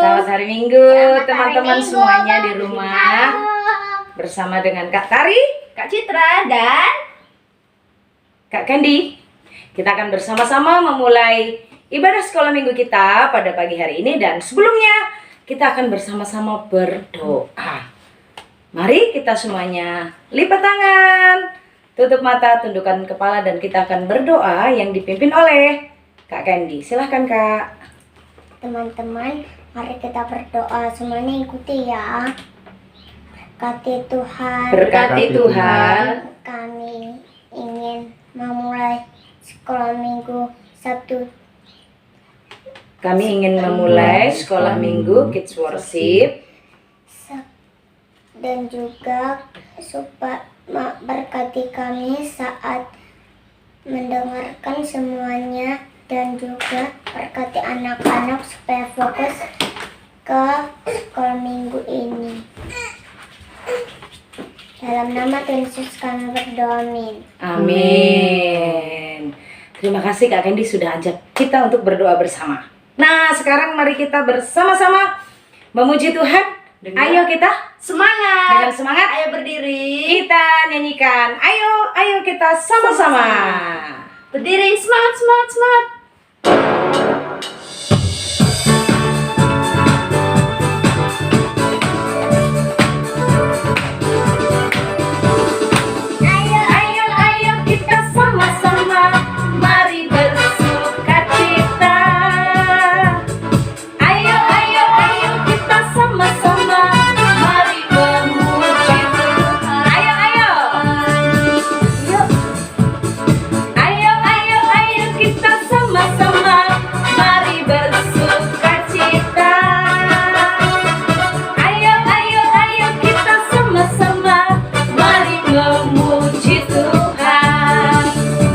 Selamat hari Minggu teman-teman semuanya di rumah. Bersama dengan Kak Tari, Kak Citra, dan Kak Candy. Kita akan bersama-sama memulai ibadah sekolah minggu kita pada pagi hari ini. Dan sebelumnya kita akan bersama-sama berdoa. Mari kita semuanya lipat tangan, tutup mata, tundukkan kepala, dan kita akan berdoa yang dipimpin oleh Kak Candy. Silahkan Kak. Teman-teman, mari kita berdoa, semuanya ikuti ya. Berkati Tuhan. Berkati Tuhan. Kami ingin memulai sekolah minggu Sabtu. Kami ingin memulai sekolah minggu Kids Worship. Dan juga supaya berkati kami saat mendengarkan semuanya. Dan juga berkati anak-anak supaya fokus ke sekolah minggu ini. Dalam nama Tuhan Yesus kami berdoa, amin. Amin. Terima kasih Kak Candy sudah ajak kita untuk berdoa bersama. Nah, sekarang mari kita bersama-sama memuji Tuhan. Ayo kita semangat. Dengan semangat, ayo berdiri. Kita nyanyikan. Ayo kita sama-sama. Berdiri, semangat. Ayo kita sama-sama, mari bersukacita. Ayo kita sama-sama, mari memuji Tuhan. Ayo kita sama-sama, mari bersukacita. Ayo kita sama-sama, mari memuji Tuhan.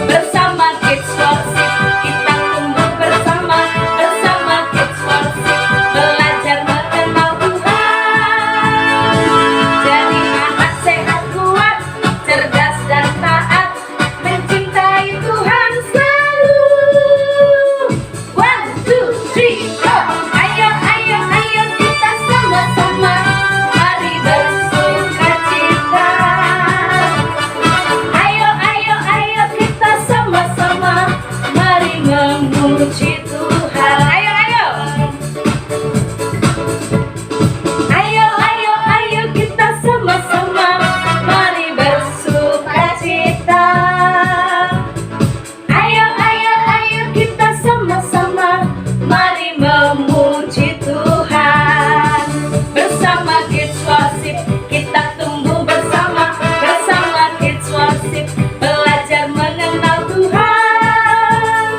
Bersama Kids Worship kita tumbuh bersama. Bersama Kids Worship belajar mengenal Tuhan. Jadi anak sehat, kuat, cerdas dan taat, mencintai Tuhan selalu. 1, 2, 3, go! Ayo kita sama-sama, mari bersukacita. Ayo kita sama-sama, mari memuji Tuhan. Ayo kita sama-sama, mari bersukacita. Ayo kita sama-sama, mari memuji Tuhan. Bersama Kids Worship kita tumbuh bersama. Bersama Kids Worship belajar mengenal Tuhan.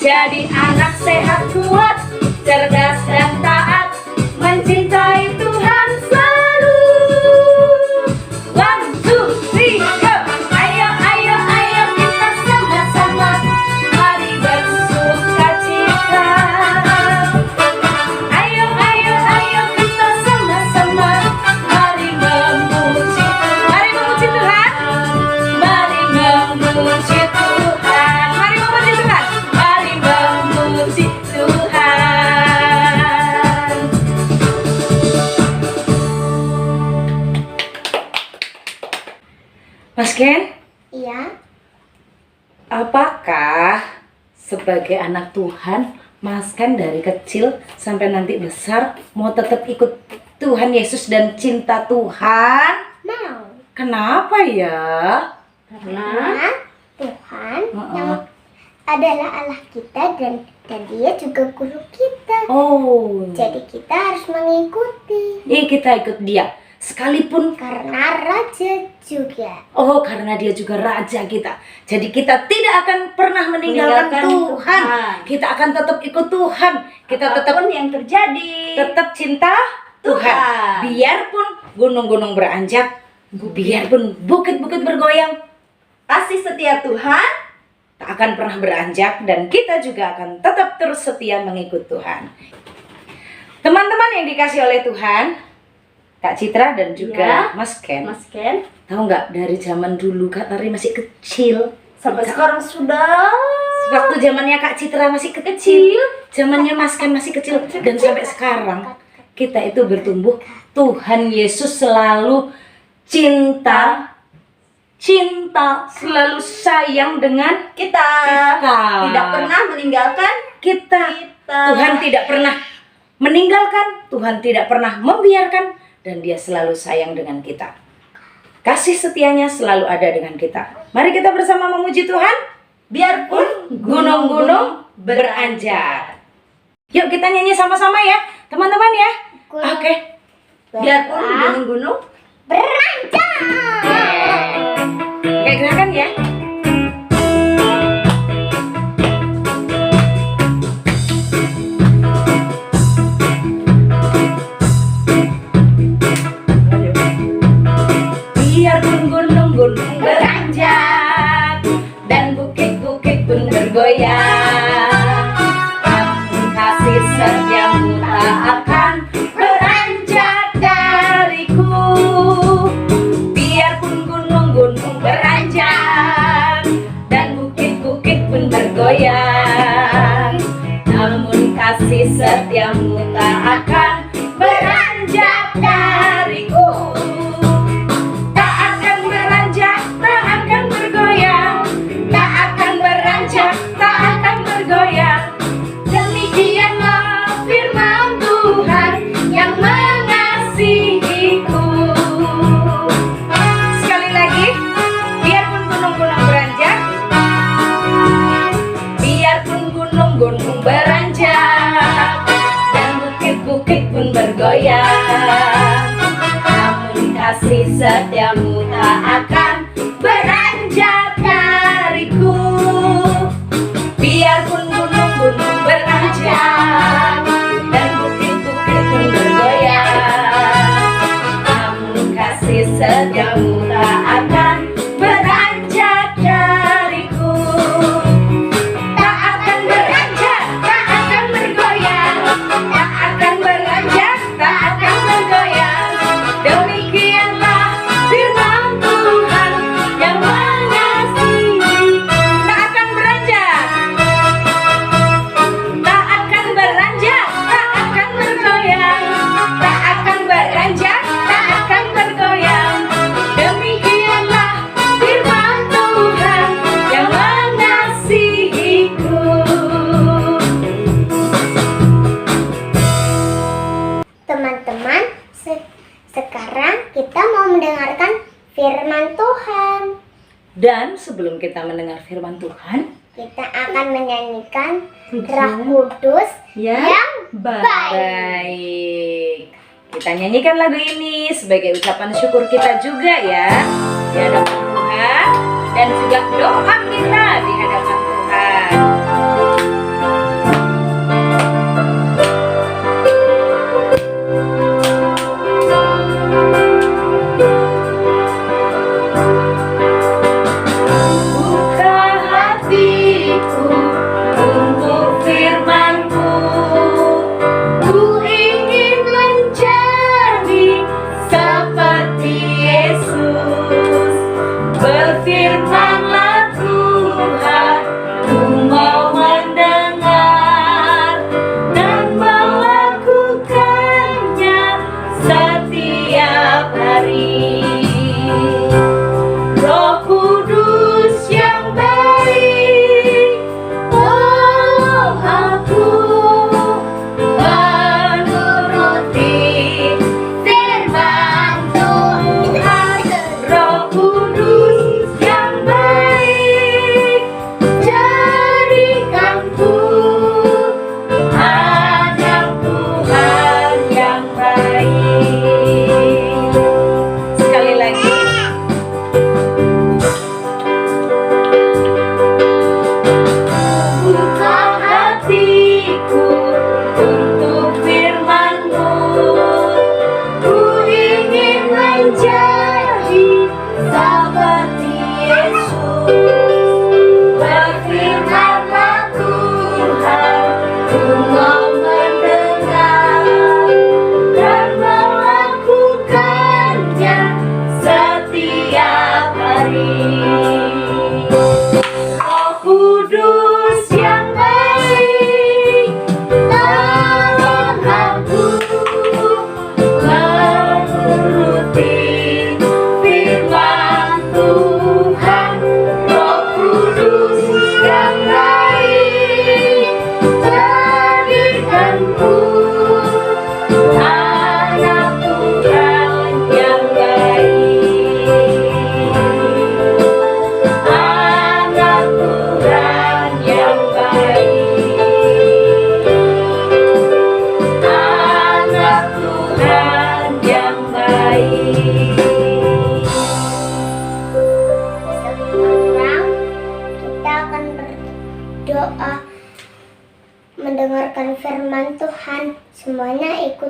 Jadi anak sehat, kuat, cerdas dan taat, mencintai Tuhan selalu. 1, 2, 3, go! Ayo kita sama-sama, mari bersukacita. Ayo kita sama-sama, mari memuji Tuhan. Mari memuji Tuhan. Mari memuji Tuhan. Mas Ken, Iya, apakah sebagai anak Tuhan, Mas Ken dari kecil sampai nanti besar mau tetap ikut Tuhan Yesus dan cinta Tuhan? mau. Kenapa ya? Karena Tuhan yang adalah Allah kita dan dia juga guru kita. Oh, Jadi kita harus mengikuti. kita ikut dia. Sekalipun Karena raja juga. karena dia juga raja kita. Jadi kita tidak akan pernah meninggalkan Tuhan. Kita akan tetap ikut Tuhan. Kita tetap yang terjadi, tetap cinta Tuhan. Biarpun gunung-gunung beranjak, biarpun bukit-bukit bergoyang, kasih setia Tuhan tak akan pernah beranjak, dan kita juga akan tetap terus setia mengikut Tuhan. Teman-teman yang dikasih oleh Tuhan, Kak Citra dan juga Mas Ken, tahu nggak dari zaman dulu Kak Tari masih kecil sampai sekarang sudah Waktu zamannya Kak Citra masih kecil, zamannya Mas Ken masih kecil, dan sampai sekarang kita itu bertumbuh. Tuhan Yesus selalu cinta, selalu sayang dengan Kita tidak pernah meninggalkan kita. Tuhan tidak pernah meninggalkan, Tuhan tidak pernah membiarkan, dan Dia selalu sayang dengan kita. Kasih setianya selalu ada dengan kita. Mari kita bersama memuji Tuhan. biarpun Gunung-gunung beranjak. Yuk kita nyanyi sama-sama ya, teman-teman ya. Oke. biarpun gunung-gunung Beranjak. Oke, gerakan ya. Biarpun gunung-gunung beranjak dan bukit-bukit pun bergoyang, namun kasih setiamu tak akan beranjak dariku. Biarpun gunung-gunung beranjak dan bukit-bukit pun bergoyang, namun kasih setiamu tak akan beranjak dariku. Tak akan beranjak, tak akan bergoyang, tak akan beranjak, tak akan bergoyang. Demikianlah firman Tuhan yang mengasihiku. Sekali lagi, biarpun gunung-gunung beranjak, biarpun gunung-gunung beranjak dan bukit-bukit pun bergoyang, namun kasih setiamu tak akan beranjak dariku. Biarpun gunung-gunung beranjak dan bukit-bukit pun bergoyang, namun kasih setiamu tak akan beranjak dariku. Tak akan beranjak, tak akan bergoyang, tak akan beranjak, tak akan bergoyang. Demikianlah firman Tuhan yang mengasihi. Tak akan beranjak, tak akan beranjak, tak akan bergoyang, tak akan beranjak, tak akan bergoyang. Demikianlah firman Tuhan yang mengasihiku. Teman-teman, sekarang kita mau mendengarkan firman Tuhan. Dan sebelum kita mendengar firman Tuhan, Kita akan menyanyikan Roh Kudus yang baik. baik, kita nyanyikan lagu ini sebagai ucapan syukur kita juga ya di hadapan Tuhan, dan juga doa kita di hadapan Tuhan. Buka hatiku untuk firman-Mu, ku ingin menjadi seperti Yesus. Berfirmanlah Tuhan,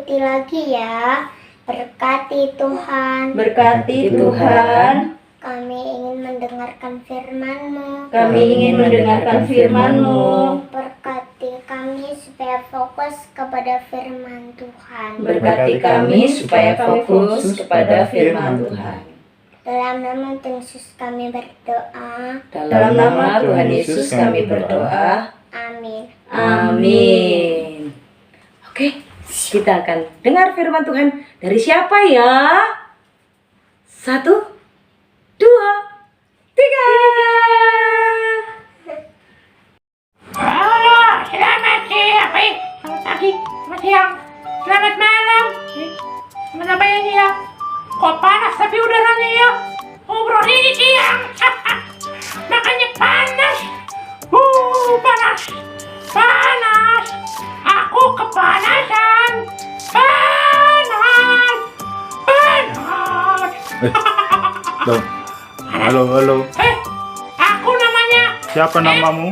ikuti lagi ya. Berkati Tuhan. Berkati Tuhan. Kami ingin mendengarkan firman-Mu. Kami ingin mendengarkan firman-Mu. Berkati kami supaya fokus kepada firman Tuhan. Berkati kami supaya kami fokus kepada firman Tuhan. Dalam nama Tuhan Yesus kami berdoa. Dalam nama Tuhan Yesus kami berdoa. Amin. Amin. Oke, kita akan dengar firman Tuhan dari siapa ya? 1, 2, 3. Halo, selamat siang. Selamat pagi, selamat siang, selamat malam. Selamat apa ini ya? Kok panas tapi udaranya ya? Ngobrol ini siang. Makanya panas. Panas. Panas. Aku kepanasan. Panas. Panas. Loh. Halo. Aku namanya Siapa namamu?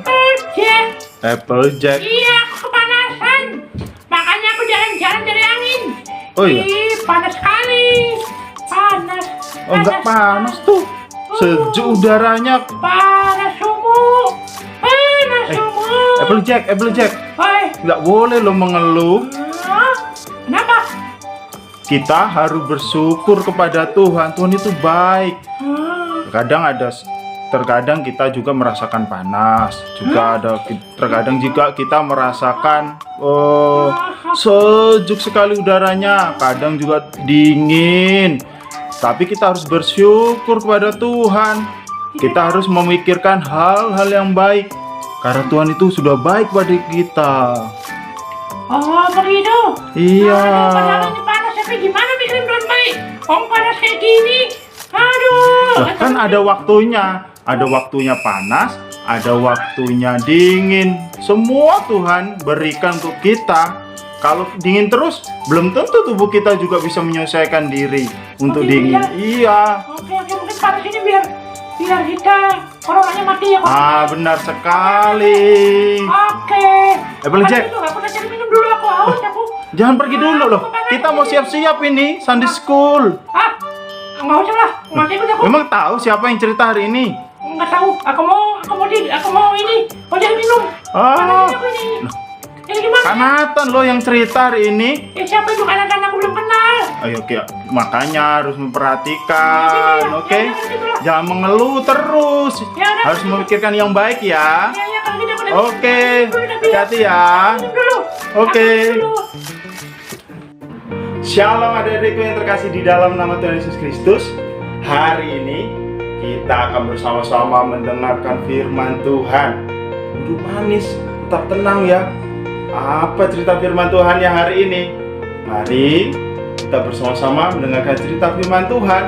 Jack. Applejack. Iya, aku kepanasan. Makanya aku jalan-jalan dari angin. Oh iya? Ih, panas sekali. Panas. Oh, enggak panas tuh. Sejuk udaranya. Panas sumuk. Panas sumuk. Applejack. Hei, Enggak boleh lo mengeluh. kenapa? Kita harus bersyukur kepada Tuhan. Tuhan itu baik. Terkadang kita juga merasakan panas. Terkadang juga kita merasakan sejuk sekali udaranya. Kadang juga dingin. Tapi kita harus bersyukur kepada Tuhan. Kita harus memikirkan hal-hal yang baik. Karena Tuhan itu sudah baik pada kita. Oh, begitu. Iya. Padahal ini panas, tapi gimana mikirin Tuhan baik? Panas kayak gini. Aduh. Lah, kan ada waktunya. Ada waktunya panas, ada waktunya dingin. Semua Tuhan berikan untuk kita. Kalau dingin terus, belum tentu tubuh kita juga bisa menyelesaikan diri untuk Oh, dingin. Iya. Oke, mungkin panas ini biar kita coronanya mati ya. Benar sekali. Oke. Applejack. Aku udah cari minum dulu, aku haus aku. Jangan pergi dulu loh. Kita mau siap-siap ini Sunday School. Nggak usah lah, nggak ikut aku. Memang tahu siapa yang cerita hari ini? Nggak tahu. Aku mau ini. Mau cari minum. Panas aku ini. Ini gimana? Kanatan lo yang cerita hari ini. Siapa itu Kanatan? Aku belum kenal. Ayo, oke. Makanya harus memperhatikan, Ya, oke? ya, ya, Jangan mengeluh terus. Ya, udah. Harus memikirkan yang baik ya. Ya, kalau gitu aku udah Oke, minum dulu, hati-hati ya. minum dulu. Oke. Aku minum dulu. Shalom adik-adikku yang terkasih di dalam nama Tuhan Yesus Kristus. Hari ini kita akan bersama-sama mendengarkan firman Tuhan. Duduk manis, tetap tenang ya. Apa cerita firman Tuhan yang hari ini? Mari kita bersama-sama mendengarkan cerita firman Tuhan.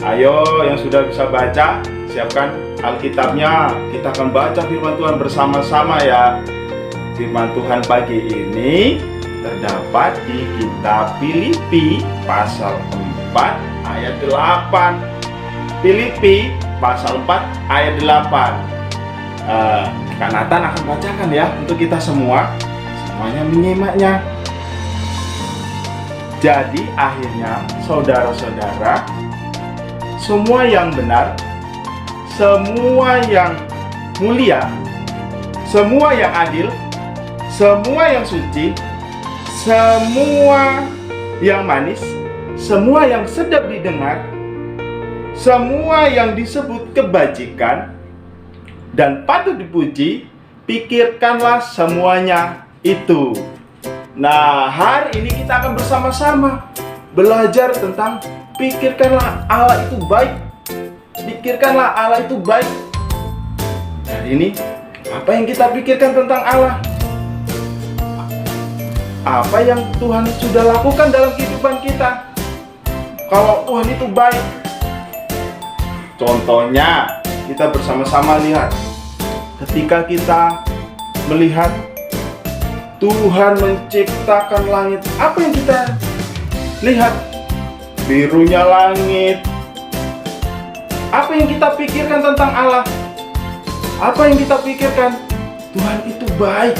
Ayo yang sudah bisa baca, siapkan Alkitabnya. Kita akan baca firman Tuhan bersama-sama ya. Firman Tuhan pagi ini terdapat di kitab Filipi pasal 4 ayat 8. Filipi pasal 4 ayat 8. Kak Nathan akan bacakan ya untuk kita semua. Semuanya menyimaknya. Jadi akhirnya saudara-saudara, semua yang benar, semua yang mulia, semua yang adil, semua yang suci, semua yang manis, semua yang sedap didengar, semua yang disebut kebajikan dan patut dipuji, pikirkanlah semuanya itu. Nah, hari ini kita akan bersama-sama belajar tentang pikirkanlah Allah itu baik. Pikirkanlah Allah itu baik. Hari ini, apa yang kita pikirkan tentang Allah? Apa yang Tuhan sudah lakukan dalam kehidupan kita? Kalau Tuhan itu baik. Contohnya, kita bersama-sama lihat. Ketika kita melihat Tuhan menciptakan langit, apa yang kita lihat? Birunya langit. Apa yang kita pikirkan tentang Allah? Apa yang kita pikirkan? Tuhan itu baik.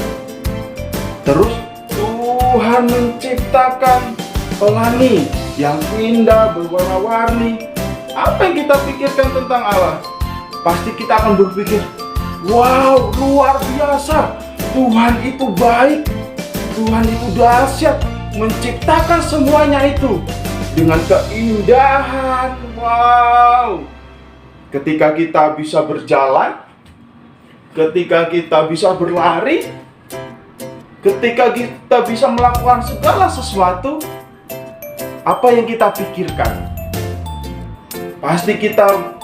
Terus Tuhan Tuhan menciptakan pelangi yang indah berwarna-warni. Apa yang kita pikirkan tentang Allah? Pasti kita akan berpikir, wow, luar biasa. Tuhan itu baik. Tuhan itu dahsyat, menciptakan semuanya itu dengan keindahan. Wow. Ketika kita bisa berjalan, ketika kita bisa berlari, ketika kita bisa melakukan segala sesuatu, apa yang kita pikirkan? Pasti kita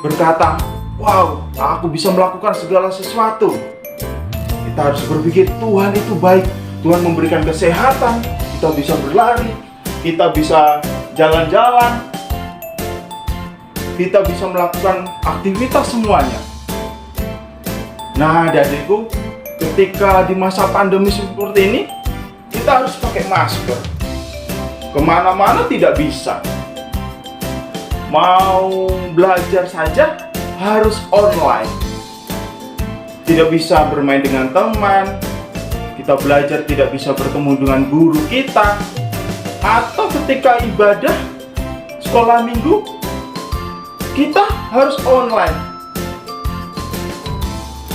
berkata, wow, aku bisa melakukan segala sesuatu. Kita harus berpikir, Tuhan itu baik. Tuhan memberikan kesehatan, kita bisa berlari, kita bisa jalan-jalan, kita bisa melakukan aktivitas semuanya. Nah, adik-adikku, ketika di masa pandemi seperti ini, kita harus pakai masker. Kemana-mana tidak bisa. Mau belajar saja harus online. Tidak bisa bermain dengan teman. Kita belajar tidak bisa bertemu dengan guru kita. Atau ketika ibadah sekolah minggu, kita harus online.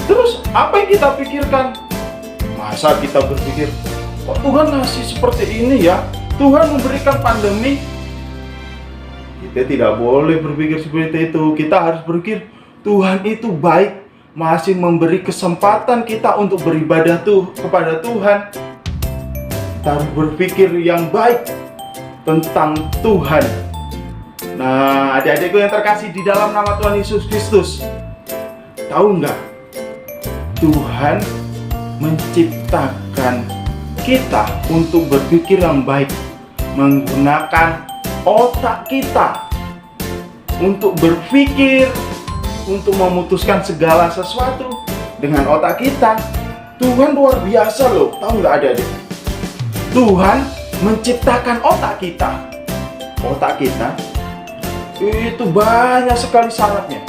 Terus apa yang kita pikirkan? Masa kita berpikir, kok Tuhan ngasih seperti ini ya? Tuhan memberikan pandemi. Kita tidak boleh berpikir seperti itu. Kita harus berpikir, Tuhan itu baik, masih memberi kesempatan kita untuk beribadah kepada Tuhan. Kita harus berpikir yang baik tentang Tuhan. Nah, adik-adikku yang terkasih di dalam nama Tuhan Yesus Kristus, tahu nggak? Tuhan menciptakan kita untuk berpikir yang baik, menggunakan otak kita untuk berpikir, untuk memutuskan segala sesuatu dengan otak kita. Tuhan luar biasa loh, tahu nggak adik-adik? Tuhan menciptakan otak kita. Otak kita itu banyak sekali syaratnya.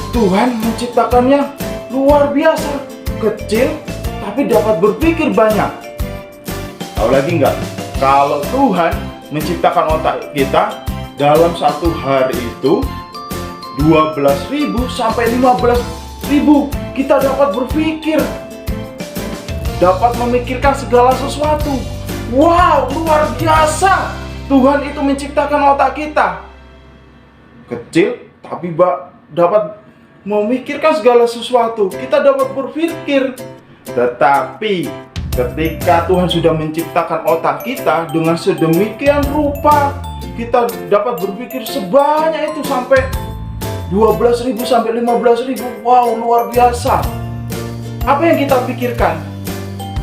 Tuhan menciptakannya luar biasa, kecil tapi dapat berpikir banyak. Tahu lagi nggak? Kalau Tuhan menciptakan otak kita dalam satu hari itu 12.000 sampai 15.000 kita dapat berpikir, dapat memikirkan segala sesuatu. Wow, luar biasa. Tuhan itu menciptakan otak kita kecil tapi dapat memikirkan segala sesuatu. Kita dapat berpikir. Tetapi ketika Tuhan sudah menciptakan otak kita dengan sedemikian rupa, kita dapat berpikir sebanyak itu sampai 12.000 sampai 15.000. Wow, luar biasa. Apa yang kita pikirkan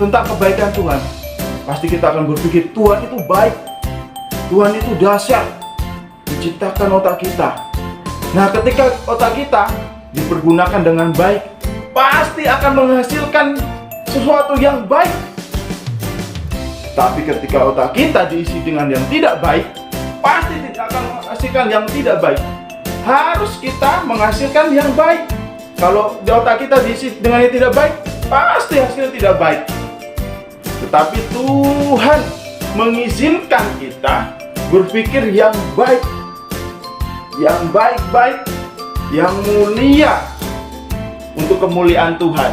tentang kebaikan Tuhan? Pasti kita akan berpikir, Tuhan itu baik, Tuhan itu dahsyat, menciptakan otak kita. Nah, ketika otak kita dipergunakan dengan baik, pasti akan menghasilkan sesuatu yang baik. Tapi ketika otak kita diisi dengan yang tidak baik, pasti tidak akan menghasilkan yang tidak baik. Harus kita menghasilkan yang baik. Kalau di otak kita diisi dengan yang tidak baik, pasti hasilnya tidak baik. Tetapi Tuhan mengizinkan kita berpikir yang baik, yang baik-baik, yang mulia untuk kemuliaan Tuhan.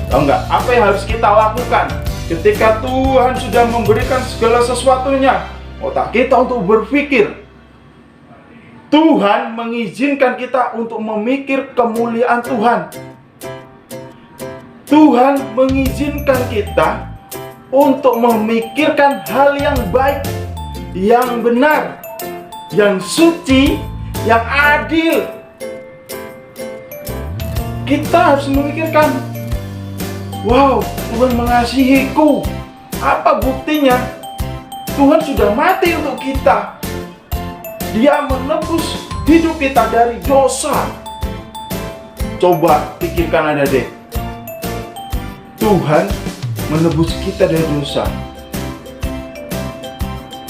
Tahu nggak apa yang harus kita lakukan ketika Tuhan sudah memberikan segala sesuatunya? Otak kita untuk berpikir. Tuhan mengizinkan kita untuk memikir kemuliaan Tuhan. Tuhan mengizinkan kita untuk memikirkan hal yang baik, yang benar, yang suci, yang adil. Kita harus memikirkan, wow, Tuhan mengasihiku. Apa buktinya? Tuhan sudah mati untuk kita. Dia menebus hidup kita dari dosa. Coba pikirkan adik-adik. Tuhan menebus kita dari dosa.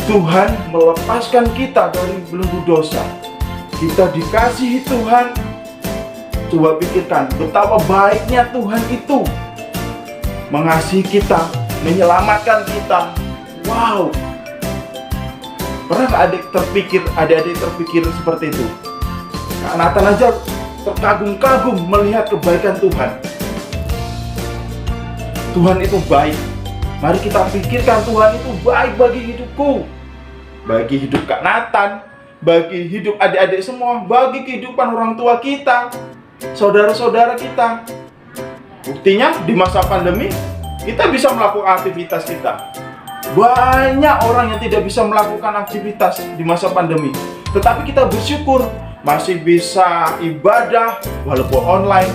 Tuhan melepaskan kita dari belenggu dosa. Kita dikasihi Tuhan. Coba pikirkan betapa baiknya Tuhan itu mengasihi kita menyelamatkan kita. Wow. Pernah nggak adik-adik terpikir seperti itu? Kak Nathan aja terkagum-kagum melihat kebaikan Tuhan. Tuhan itu baik. Mari kita pikirkan Tuhan itu baik bagi hidupku, bagi hidup Kak Nathan, bagi hidup adik-adik semua, bagi kehidupan orang tua kita, saudara-saudara kita. Buktinya di masa pandemi kita bisa melakukan aktivitas kita. Banyak orang yang tidak bisa melakukan aktivitas di masa pandemi, tetapi kita bersyukur masih bisa ibadah walaupun online.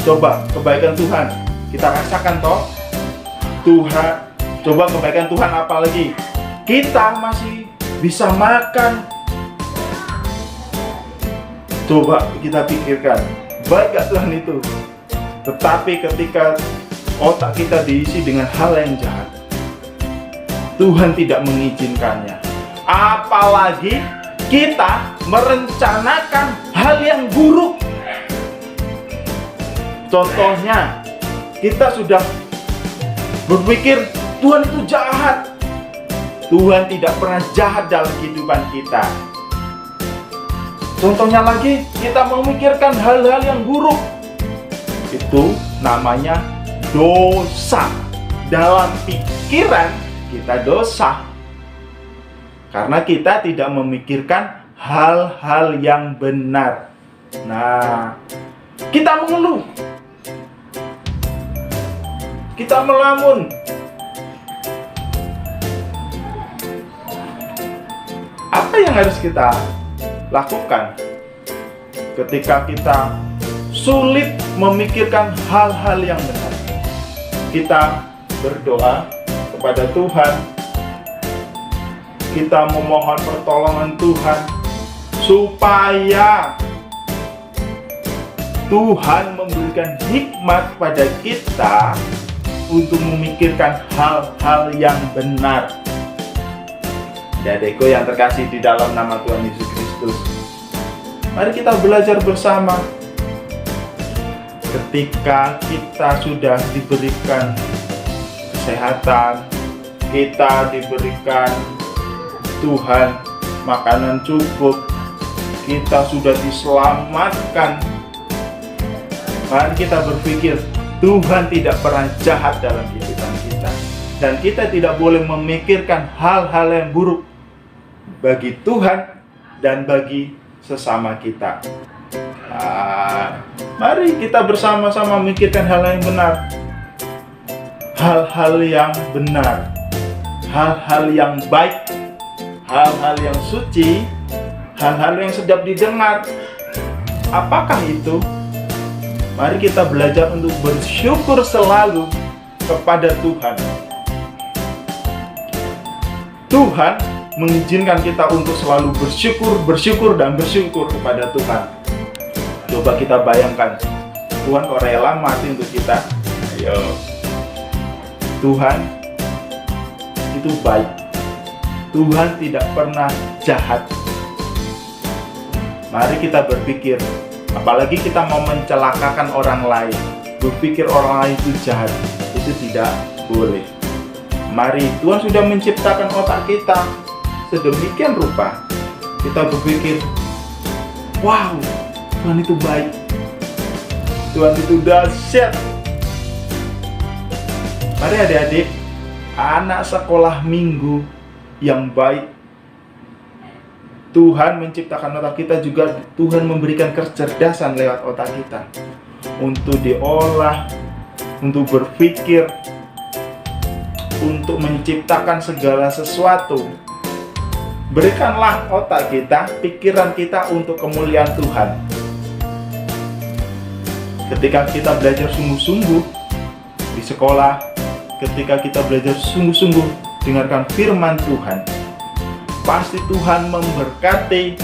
Coba kebaikan Tuhan kita rasakan toh. Tuhan, coba kebaikan Tuhan apalagi kita masih bisa makan. Coba kita pikirkan, baik gak Tuhan itu? Tetapi ketika otak kita diisi dengan hal yang jahat, Tuhan tidak mengizinkannya. Apalagi kita merencanakan hal yang buruk. Contohnya, kita sudah berpikir Tuhan itu jahat. Tuhan tidak pernah jahat dalam kehidupan kita. Contohnya lagi, kita memikirkan hal-hal yang buruk. Itu namanya dosa. Dalam pikiran kita dosa. Karena kita tidak memikirkan hal-hal yang benar. Nah, kita mengeluh. Kita melamun. Apa yang harus kita lakukan ketika kita sulit memikirkan hal-hal yang benar? Kita berdoa kepada Tuhan. Kita memohon pertolongan Tuhan supaya Tuhan memberikan hikmat pada kita untuk memikirkan hal-hal yang benar. Adik-adikku yang terkasih di dalam nama Tuhan Yesus Kristus, mari kita belajar bersama. Ketika kita sudah diberikan kesehatan, kita diberikan Tuhan makanan cukup, kita sudah diselamatkan, mari kita berpikir Tuhan tidak pernah jahat dalam kehidupan kita, dan kita tidak boleh memikirkan hal-hal yang buruk bagi Tuhan dan bagi sesama kita. Mari kita bersama-sama memikirkan hal yang benar, hal-hal yang benar, hal-hal yang baik, hal-hal yang suci, hal-hal yang sedap didengar. Apakah itu? Mari kita belajar untuk bersyukur selalu kepada Tuhan. Tuhan mengizinkan kita untuk selalu bersyukur kepada Tuhan. Coba kita bayangkan, Tuhan kok rela mati untuk kita? Ayo. Tuhan itu baik. Tuhan tidak pernah jahat. Mari kita berpikir, apalagi kita mau mencelakakan orang lain, berpikir orang lain itu jahat, itu tidak boleh. Mari, Tuhan sudah menciptakan otak kita sedemikian rupa, kita berpikir, wow, Tuhan itu baik, Tuhan itu dahsyat. Mari adik-adik, anak sekolah minggu yang baik, Tuhan menciptakan otak kita juga. Tuhan memberikan kecerdasan lewat otak kita untuk diolah, untuk berpikir, untuk menciptakan segala sesuatu. Berikanlah otak kita, pikiran kita untuk kemuliaan Tuhan. Ketika kita belajar sungguh-sungguh di sekolah, ketika kita belajar sungguh-sungguh dengarkan firman Tuhan, pasti Tuhan memberkati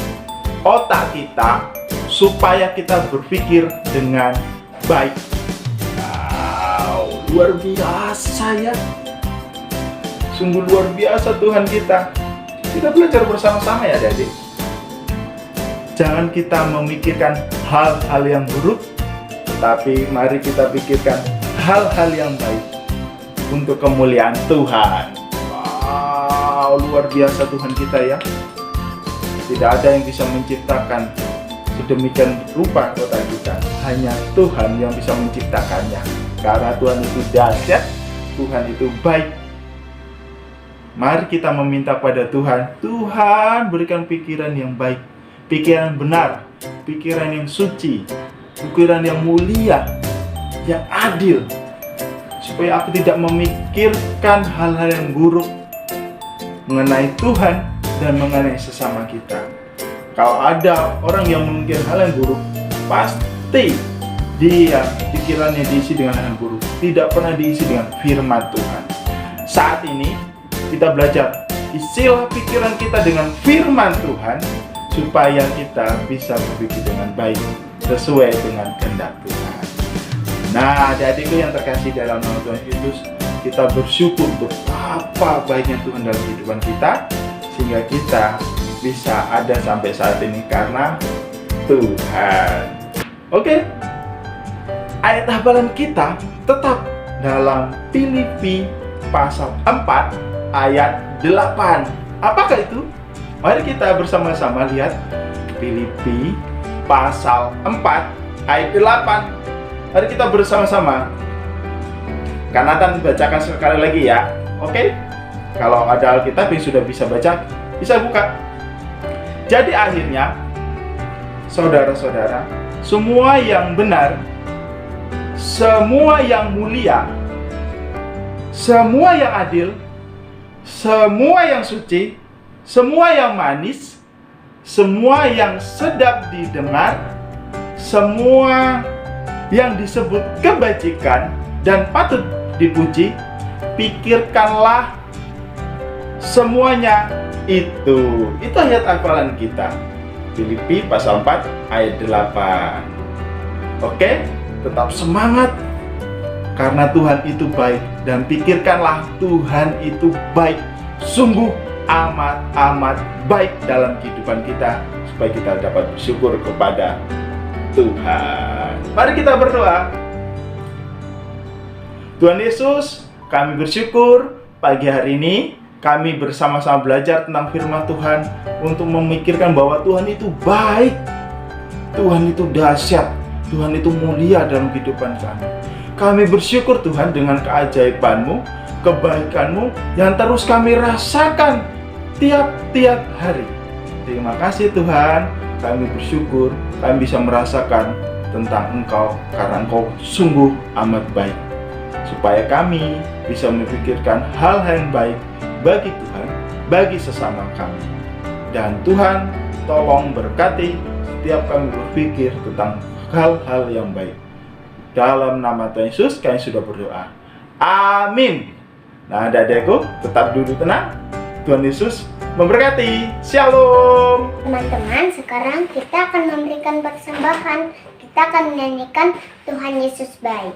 otak kita supaya kita berpikir dengan baik. Wow, luar biasa ya. Sungguh luar biasa Tuhan kita. Kita belajar bersama-sama ya adik-adik. Jangan kita memikirkan hal-hal yang buruk, tapi mari kita pikirkan hal-hal yang baik. untuk kemuliaan Tuhan. Wow, luar biasa Tuhan kita ya. Tidak ada yang bisa menciptakan sedemikian rupa kota kita. Hanya Tuhan yang bisa menciptakannya. Karena Tuhan itu dahsyat, Tuhan itu baik. Mari kita meminta pada Tuhan, Tuhan berikan pikiran yang baik, pikiran benar, pikiran yang suci, pikiran yang mulia, yang adil, supaya aku tidak memikirkan hal-hal yang buruk mengenai Tuhan dan mengenai sesama kita. Kalau ada orang yang memikir hal yang buruk, pasti dia pikirannya diisi dengan hal yang buruk, tidak pernah diisi dengan firman Tuhan. Saat ini kita belajar, isilah pikiran kita dengan firman Tuhan, supaya kita bisa berpikir dengan baik, sesuai dengan kehendak Tuhan. Nah, adik-adikku yang terkasih dalam nama Tuhan Yesus, kita bersyukur betapa baiknya Tuhan dalam kehidupan kita, sehingga kita bisa ada sampai saat ini karena Tuhan. Oke, ayat hafalan kita tetap dalam Filipi pasal 4 ayat 8. Apakah itu? Mari kita bersama-sama lihat Filipi pasal 4 ayat 8. Mari kita bersama-sama. Kanatan bacakan sekali lagi ya. Oke? Kalau ada Alkitab yang sudah bisa baca, bisa buka. Jadi akhirnya, saudara-saudara, semua yang benar, semua yang mulia, semua yang adil, semua yang suci, semua yang manis, semua yang sedap didengar, semua yang disebut kebajikan dan patut dipuji, pikirkanlah semuanya itu. Itu ayat hafalan kita. Filipi pasal 4 ayat 8. Oke, tetap semangat karena Tuhan itu baik, dan pikirkanlah Tuhan itu baik, sungguh amat baik dalam kehidupan kita, supaya kita dapat bersyukur kepada Tuhan. Mari kita berdoa. Tuhan Yesus, kami bersyukur pagi hari ini kami bersama-sama belajar tentang firman Tuhan untuk memikirkan bahwa Tuhan itu baik, Tuhan itu dahsyat, Tuhan itu mulia dalam kehidupan kami. Kami bersyukur Tuhan dengan keajaiban-Mu, kebaikan-Mu yang terus kami rasakan tiap-tiap hari. Terima kasih Tuhan, kami bersyukur kami bisa merasakan tentang Engkau, karena Engkau sungguh amat baik, supaya kami bisa memikirkan hal-hal yang baik bagi Tuhan, bagi sesama kami. Dan Tuhan, tolong berkati setiap kami berpikir tentang hal-hal yang baik. Dalam nama Tuhan Yesus kami sudah berdoa. Amin. Nah, adik-adikku, tetap duduk tenang. Tuhan Yesus memberkati. Shalom. Teman-teman, sekarang kita akan memberikan persembahan. Kita akan menyanyikan Tuhan Yesus baik.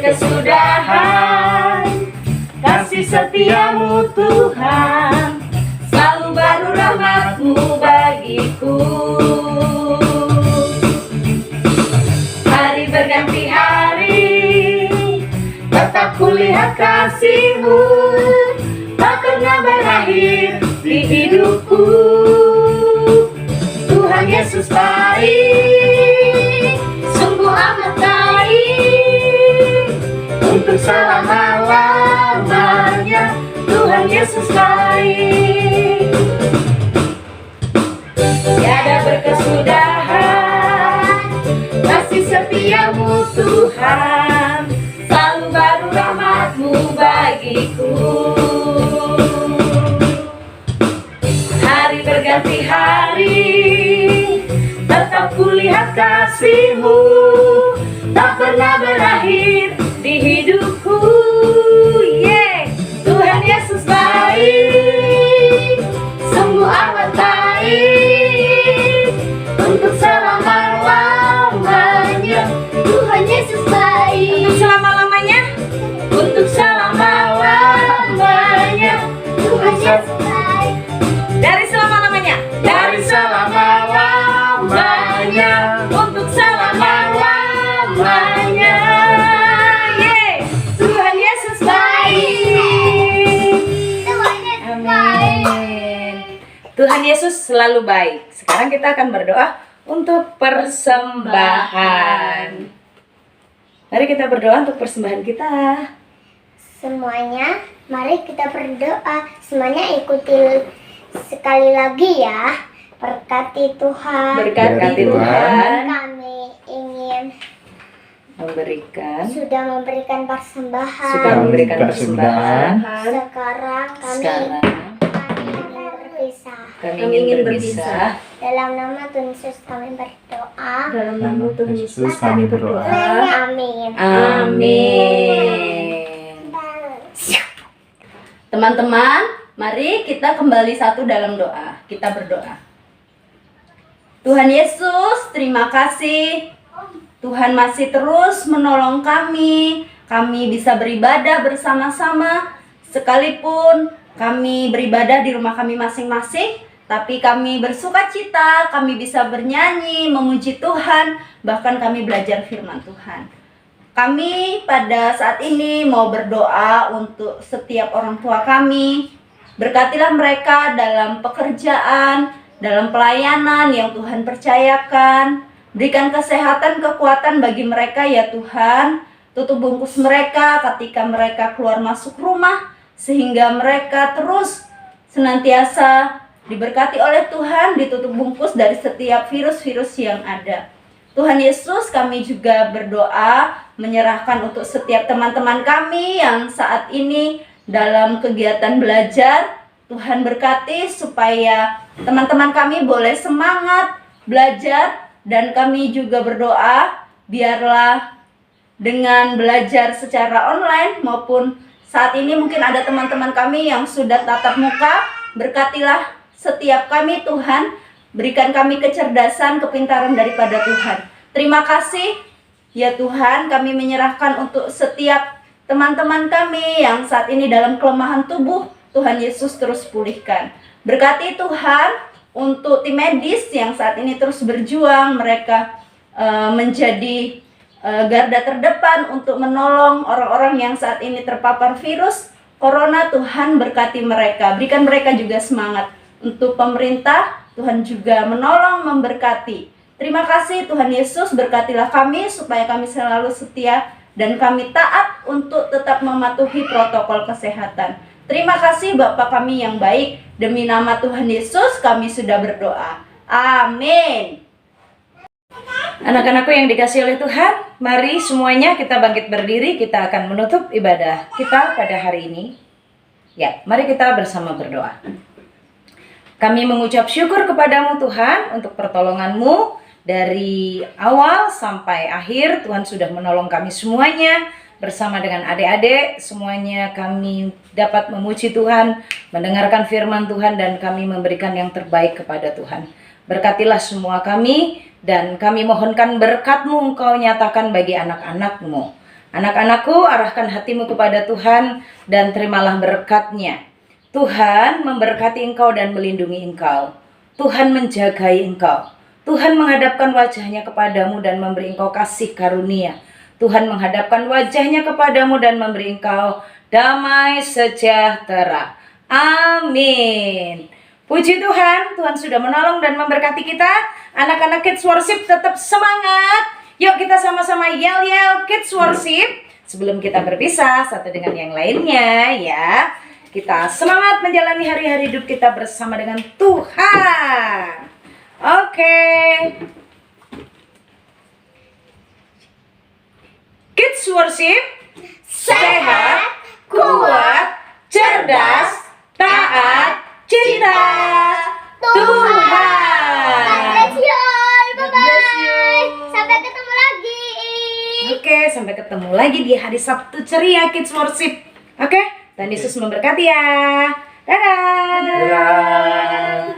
Kesudahan kasih setiamu Tuhan, selalu baru rahmat-Mu bagiku. Hari berganti hari, tetap kulihat kasih-Mu, tak pernah berakhir di hidupku. Tuhan Yesus baik, sungguh amat baik. Untuk selama-lamanya Tuhan Yesus baik. Tiada berkesudahan kasih setiamu Tuhan, selalu baru rahmat-Mu bagiku. Hari berganti hari, tetap kulihat kasih-Mu, tak pernah berakhir di hidupku. Tuhan Yesus baik, sungguh amat baik. Untuk selama-lamanya Tuhan Yesus baik. Untuk selama-lamanya, untuk selama Tuhan Yesus selalu baik. Sekarang kita akan berdoa untuk persembahan. Mari kita berdoa untuk persembahan kita. Semuanya, mari kita berdoa. Semuanya ikuti sekali lagi ya. Berkati Tuhan. Berkati Tuhan Kami ingin sudah memberikan persembahan. Sekarang kami ingin berpisah. Kami ingin berpisah. Dalam nama Tuhan Yesus kami berdoa. Dalam nama Tuhan Yesus kami berdoa. Amin. Amin. Teman-teman, mari kita kembali satu dalam doa. Kita berdoa. Tuhan Yesus, terima kasih. Tuhan masih terus menolong kami. Kami bisa beribadah bersama-sama. Sekalipun kami beribadah di rumah kami masing-masing, tapi kami bersuka cita, kami bisa bernyanyi, memuji Tuhan, bahkan kami belajar firman Tuhan. Kami pada saat ini mau berdoa untuk setiap orang tua kami. Berkatilah mereka dalam pekerjaan, dalam pelayanan yang Tuhan percayakan. Berikan kesehatan, kekuatan bagi mereka ya Tuhan. Tutup bungkus mereka ketika mereka keluar masuk rumah, sehingga mereka terus senantiasa diberkati oleh Tuhan, ditutup bungkus dari setiap virus-virus yang ada. Tuhan Yesus, kami juga berdoa menyerahkan untuk setiap teman-teman kami yang saat ini dalam kegiatan belajar. Tuhan berkati supaya teman-teman kami boleh semangat belajar, dan kami juga berdoa biarlah dengan belajar secara online maupun saat ini mungkin ada teman-teman kami yang sudah tatap muka, berkatilah setiap kami Tuhan, berikan kami kecerdasan, kepintaran daripada Tuhan. Terima kasih ya Tuhan, kami menyerahkan untuk setiap teman-teman kami yang saat ini dalam kelemahan tubuh. Tuhan Yesus terus pulihkan. Berkati Tuhan untuk tim medis yang saat ini terus berjuang, mereka menjadi garda terdepan untuk menolong orang-orang yang saat ini terpapar virus corona. Tuhan berkati mereka, berikan mereka juga semangat. Untuk pemerintah, Tuhan juga menolong, memberkati. Terima kasih Tuhan Yesus, berkatilah kami supaya kami selalu setia dan kami taat untuk tetap mematuhi protokol kesehatan. Terima kasih Bapa kami yang baik, demi nama Tuhan Yesus kami sudah berdoa. Amin. Anak-anakku yang dikasihi oleh Tuhan, mari semuanya kita bangkit berdiri, kita akan menutup ibadah kita pada hari ini. Ya, mari kita bersama berdoa. Kami mengucap syukur kepadamu Tuhan untuk pertolonganmu dari awal sampai akhir. Tuhan sudah menolong kami semuanya. Bersama dengan adik-adik semuanya kami dapat memuji Tuhan, mendengarkan firman Tuhan, dan kami memberikan yang terbaik kepada Tuhan. Berkatilah semua kami, dan kami mohonkan berkat-Mu Engkau nyatakan bagi anak-anak-Mu. Anak-anakku, arahkan hatimu kepada Tuhan dan terimalah berkat-Nya. Tuhan memberkati engkau dan melindungi engkau. Tuhan menjagai engkau. Tuhan menghadapkan wajahnya kepadamu dan memberi engkau kasih karunia. Tuhan menghadapkan wajahnya kepadamu dan memberi engkau damai sejahtera. Amin. Puji Tuhan, Tuhan sudah menolong dan memberkati kita. Anak-anak Kids Worship tetap semangat. Yuk kita sama-sama yel-yel Kids Worship. Sebelum kita berpisah satu dengan yang lainnya ya. Kita semangat menjalani hari-hari hidup kita bersama dengan Tuhan. Oke. Kids Worship, sehat, kuat, cerdas, taat, cinta Tuhan. God bless you all. Bye-bye. Sampai ketemu lagi. Oke, sampai ketemu lagi di hari Sabtu ceria Kids Worship. Oke, Tuhan Yesus memberkati ya. Dadah. Dadah.